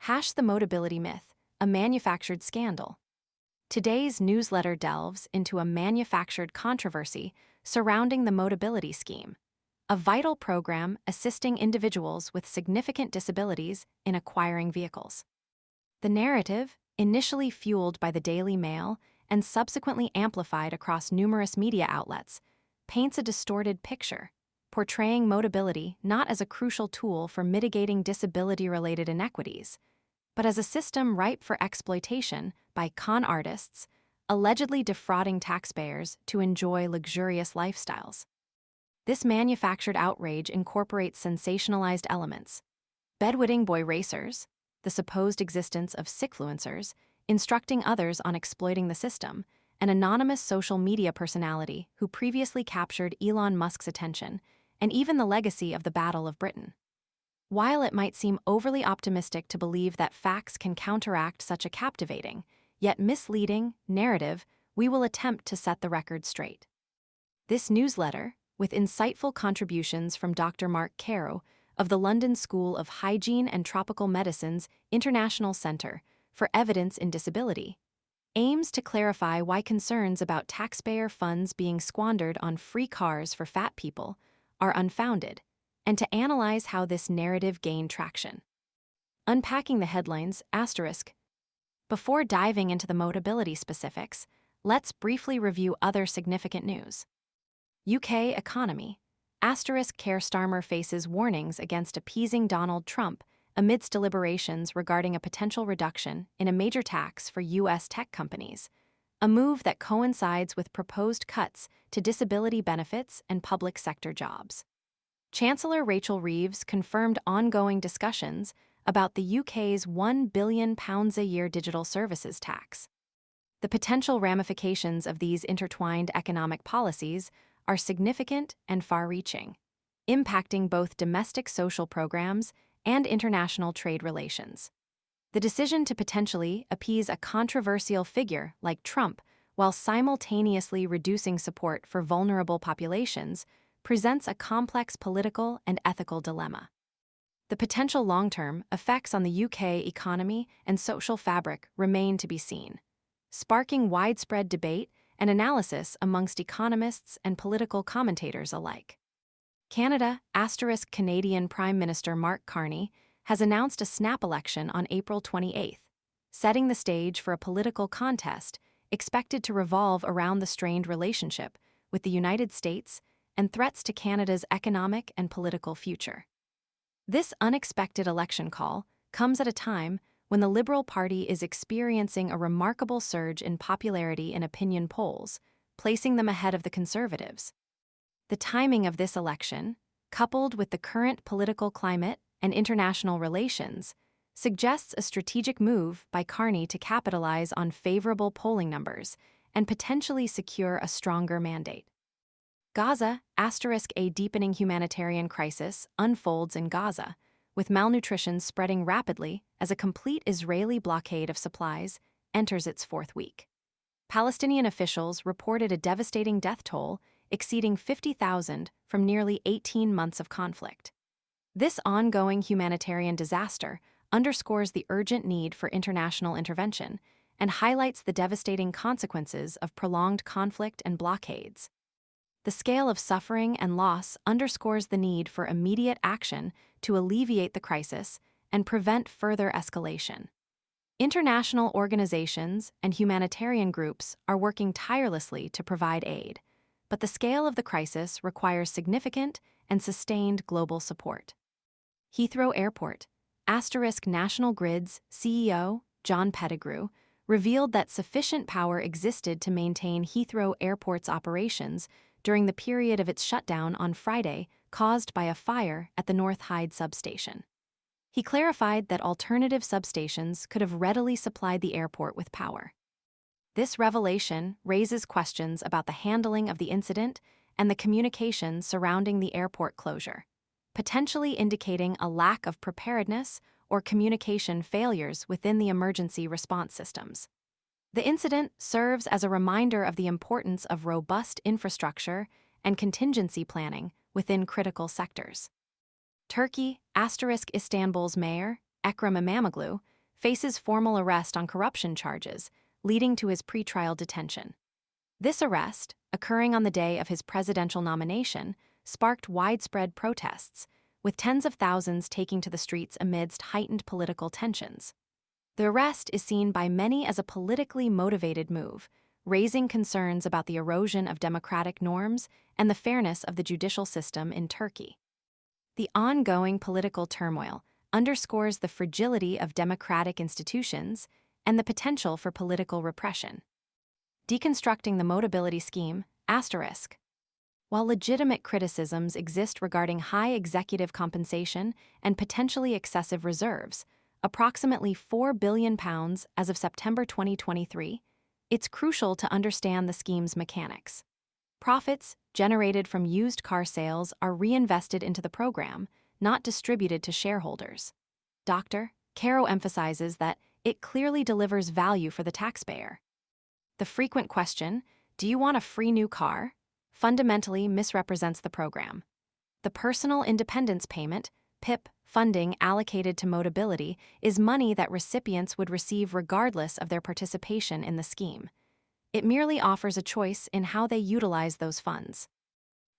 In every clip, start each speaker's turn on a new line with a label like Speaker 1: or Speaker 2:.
Speaker 1: Hash the Motability myth, a manufactured scandal. Today's newsletter delves into a manufactured controversy surrounding the Motability scheme, a vital program assisting individuals with significant disabilities in acquiring vehicles. The narrative, initially fueled by the Daily Mail and subsequently amplified across numerous media outlets, paints a distorted picture, portraying Motability not as a crucial tool for mitigating disability-related inequities, but as a system ripe for exploitation by con artists, allegedly defrauding taxpayers to enjoy luxurious lifestyles. This manufactured outrage incorporates sensationalized elements: bedwetting boy racers, the supposed existence of sickfluencers, instructing others on exploiting the system, an anonymous social media personality who previously captured Elon Musk's attention, and even the legacy of the Battle of Britain. While it might seem overly optimistic to believe that facts can counteract such a captivating, yet misleading, narrative, we will attempt to set the record straight. This newsletter, with insightful contributions from Dr. Mark Caro of the London School of Hygiene and Tropical Medicine's International Centre for Evidence in Disability, aims to clarify why concerns about taxpayer funds being squandered on free cars for fat people are unfounded, and to analyze how this narrative gained traction. Unpacking the headlines, asterisk. Before diving into the Motability specifics, let's briefly review other significant news. UK economy. Asterisk. Keir Starmer faces warnings against appeasing Donald Trump amidst deliberations regarding a potential reduction in a major tax for US tech companies, a move that coincides with proposed cuts to disability benefits and public sector jobs. Chancellor Rachel Reeves confirmed ongoing discussions about the UK's £1 billion a year digital services tax. The potential ramifications of these intertwined economic policies are significant and far-reaching, impacting both domestic social programs and international trade relations. The decision to potentially appease a controversial figure like Trump while simultaneously reducing support for vulnerable populations presents a complex political and ethical dilemma. The potential long-term effects on the UK economy and social fabric remain to be seen, sparking widespread debate and analysis amongst economists and political commentators alike. Canada, asterisk. Canadian Prime Minister Mark Carney has announced a snap election on April 28, setting the stage for a political contest expected to revolve around the strained relationship with the United States and threats to Canada's economic and political future. This unexpected election call comes at a time when the Liberal Party is experiencing a remarkable surge in popularity in opinion polls, placing them ahead of the Conservatives. The timing of this election, coupled with the current political climate and international relations, suggests a strategic move by Carney to capitalize on favorable polling numbers and potentially secure a stronger mandate. Gaza, asterisk. A deepening humanitarian crisis unfolds in Gaza, with malnutrition spreading rapidly as a complete Israeli blockade of supplies enters its fourth week. Palestinian officials reported a devastating death toll exceeding 50,000 from nearly 18 months of conflict. This ongoing humanitarian disaster underscores the urgent need for international intervention and highlights the devastating consequences of prolonged conflict and blockades. The scale of suffering and loss underscores the need for immediate action to alleviate the crisis and prevent further escalation. International organizations and humanitarian groups are working tirelessly to provide aid, but the scale of the crisis requires significant and sustained global support. Heathrow Airport, asterisk. National Grid's CEO, John Pettigrew, revealed that sufficient power existed to maintain Heathrow Airport's operations during the period of its shutdown on Friday caused by a fire at the North Hyde substation. He clarified that alternative substations could have readily supplied the airport with power. This revelation raises questions about the handling of the incident and the communication surrounding the airport closure, potentially indicating a lack of preparedness or communication failures within the emergency response systems. The incident serves as a reminder of the importance of robust infrastructure and contingency planning within critical sectors. Turkey, asterisk. Istanbul's mayor, Ekrem İmamoğlu, faces formal arrest on corruption charges, leading to his pretrial detention. This arrest, occurring on the day of his presidential nomination, sparked widespread protests, with tens of thousands taking to the streets amidst heightened political tensions. The arrest is seen by many as a politically motivated move, raising concerns about the erosion of democratic norms and the fairness of the judicial system in Turkey. The ongoing political turmoil underscores the fragility of democratic institutions and the potential for political repression. Deconstructing the Motability scheme, **. While legitimate criticisms exist regarding high executive compensation and potentially excessive reserves, approximately £4 billion as of September 2023, it's crucial to understand the scheme's mechanics. Profits generated from used car sales are reinvested into the program, not distributed to shareholders. Dr. Caro emphasizes that it clearly delivers value for the taxpayer. The frequent question, "Do you want a free new car?" fundamentally misrepresents the program. The Personal Independence Payment, PIP, funding allocated to Motability is money that recipients would receive regardless of their participation in the scheme. It merely offers a choice in how they utilize those funds.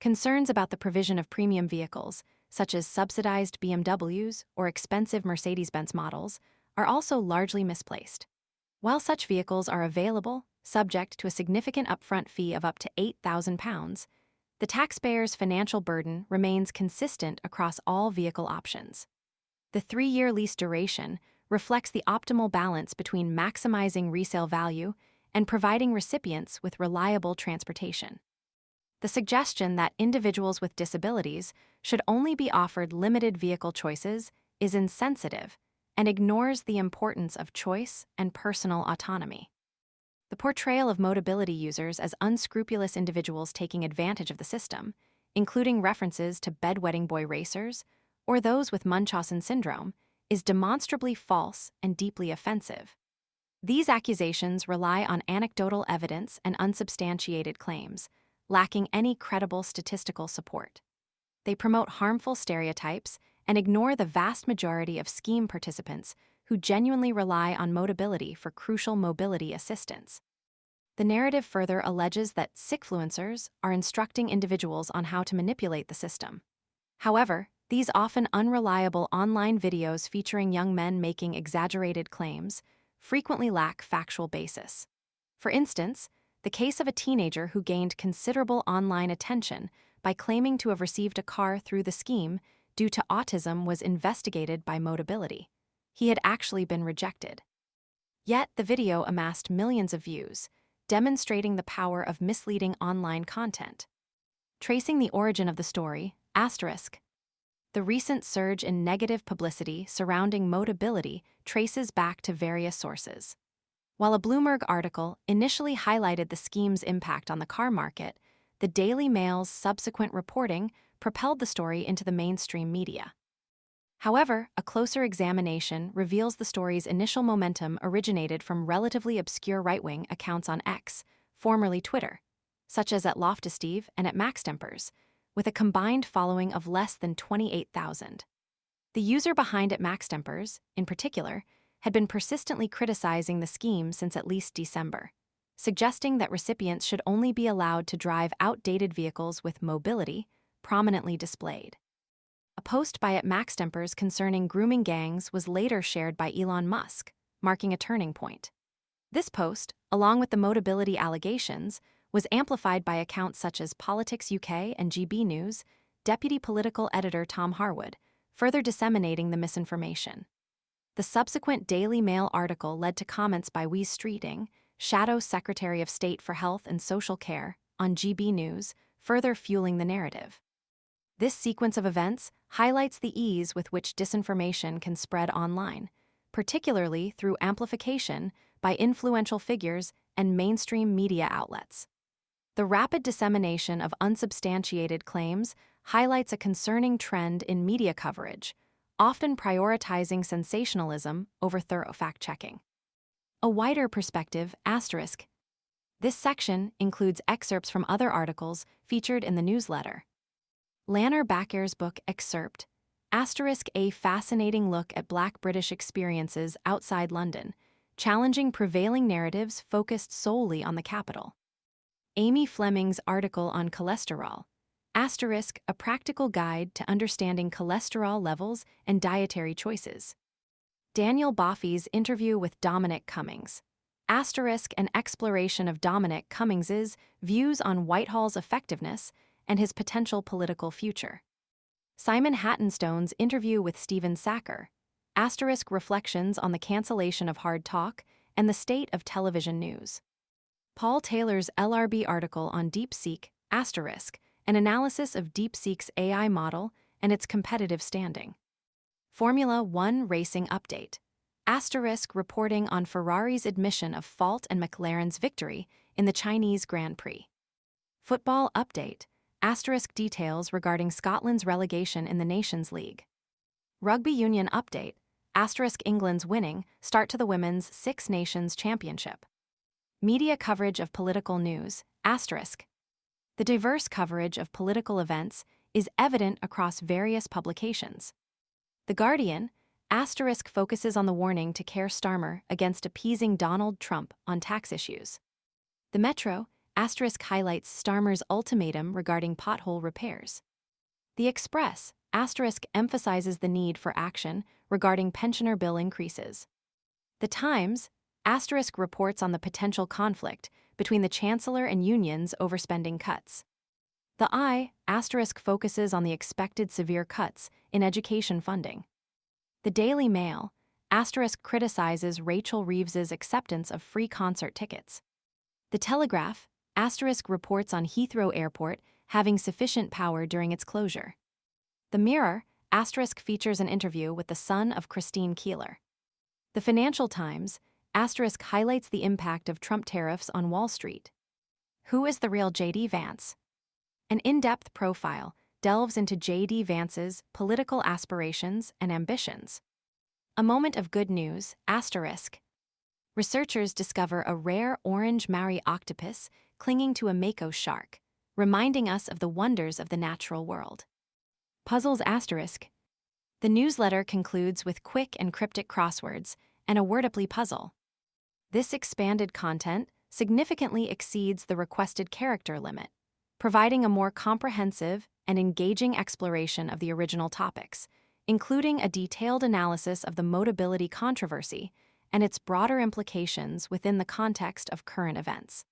Speaker 1: Concerns about the provision of premium vehicles, such as subsidized BMWs or expensive Mercedes-Benz models, are also largely misplaced. While such vehicles are available, subject to a significant upfront fee of up to £8,000, the taxpayer's financial burden remains consistent across all vehicle options. The 3-year lease duration reflects the optimal balance between maximizing resale value and providing recipients with reliable transportation. The suggestion that individuals with disabilities should only be offered limited vehicle choices is insensitive and ignores the importance of choice and personal autonomy. The portrayal of Motability users as unscrupulous individuals taking advantage of the system, including references to bedwetting boy racers or those with Munchausen syndrome, is demonstrably false and deeply offensive. These accusations rely on anecdotal evidence and unsubstantiated claims, lacking any credible statistical support. They promote harmful stereotypes and ignore the vast majority of scheme participants who genuinely rely on Motability for crucial mobility assistance. The narrative further alleges that sickfluencers are instructing individuals on how to manipulate the system. However, these often unreliable online videos featuring young men making exaggerated claims frequently lack factual basis. For instance, the case of a teenager who gained considerable online attention by claiming to have received a car through the scheme due to autism was investigated by Motability. He had actually been rejected. Yet the video amassed millions of views, demonstrating the power of misleading online content. Tracing the origin of the story, **. The recent surge in negative publicity surrounding Motability traces back to various sources. While a Bloomberg article initially highlighted the scheme's impact on the car market, the Daily Mail's subsequent reporting propelled the story into the mainstream media. However, a closer examination reveals the story's initial momentum originated from relatively obscure right-wing accounts on X, formerly Twitter, such as @LoftusSteve and @MaxTempers, with a combined following of less than 28,000. The user behind @MaxTempers, in particular, had been persistently criticizing the scheme since at least December, suggesting that recipients should only be allowed to drive outdated vehicles with Motability prominently displayed. A post by @MaxTempers concerning grooming gangs was later shared by Elon Musk, marking a turning point. This post, along with the Motability allegations, was amplified by accounts such as Politics UK and GB News, Deputy Political Editor Tom Harwood, further disseminating the misinformation. The subsequent Daily Mail article led to comments by Wes Streeting, Shadow Secretary of State for Health and Social Care, on GB News, further fueling the narrative. This sequence of events highlights the ease with which disinformation can spread online, particularly through amplification by influential figures and mainstream media outlets. The rapid dissemination of unsubstantiated claims highlights a concerning trend in media coverage, often prioritizing sensationalism over thorough fact-checking. A wider perspective, **. This section includes excerpts from other articles featured in the newsletter. Lanner Backer's book Excerpt, A fascinating look at Black British experiences outside London, challenging prevailing narratives focused solely on the capital. Amy Fleming's article on cholesterol, a practical guide to understanding cholesterol levels and dietary choices. Daniel Boffey's interview with Dominic Cummings, an exploration of Dominic Cummings's views on Whitehall's effectiveness and his potential political future. Simon Hattenstone's interview with Stephen Sacker, reflections on the cancellation of Hard Talk and the state of television news. Paul Taylor's LRB article on DeepSeek, an analysis of DeepSeek's AI model and its competitive standing. Formula One racing update, reporting on Ferrari's admission of fault and McLaren's victory in the Chinese Grand Prix. Football update, details regarding Scotland's relegation in the Nations League. Rugby union update, England's winning start to the Women's Six Nations Championship. Media coverage of political news, The diverse coverage of political events is evident across various publications. The Guardian, focuses on the warning to Keir Starmer against appeasing Donald Trump on tax issues. The Metro, highlights Starmer's ultimatum regarding pothole repairs. The Express, emphasizes the need for action regarding pensioner bill increases. The Times, reports on the potential conflict between the Chancellor and unions over spending cuts. The Eye, focuses on the expected severe cuts in education funding. The Daily Mail, criticizes Rachel Reeves's acceptance of free concert tickets. The Telegraph, reports on Heathrow Airport having sufficient power during its closure. The Mirror, features an interview with the son of Christine Keeler. The Financial Times, highlights the impact of Trump tariffs on Wall Street. Who is the real J.D. Vance? An in-depth profile delves into J.D. Vance's political aspirations and ambitions. A moment of good news, Researchers discover a rare orange Maori octopus clinging to a mako shark, reminding us of the wonders of the natural world. Puzzles The newsletter concludes with quick and cryptic crosswords and a wordaply puzzle. This expanded content significantly exceeds the requested character limit, providing a more comprehensive and engaging exploration of the original topics, including a detailed analysis of the Motability controversy and its broader implications within the context of current events.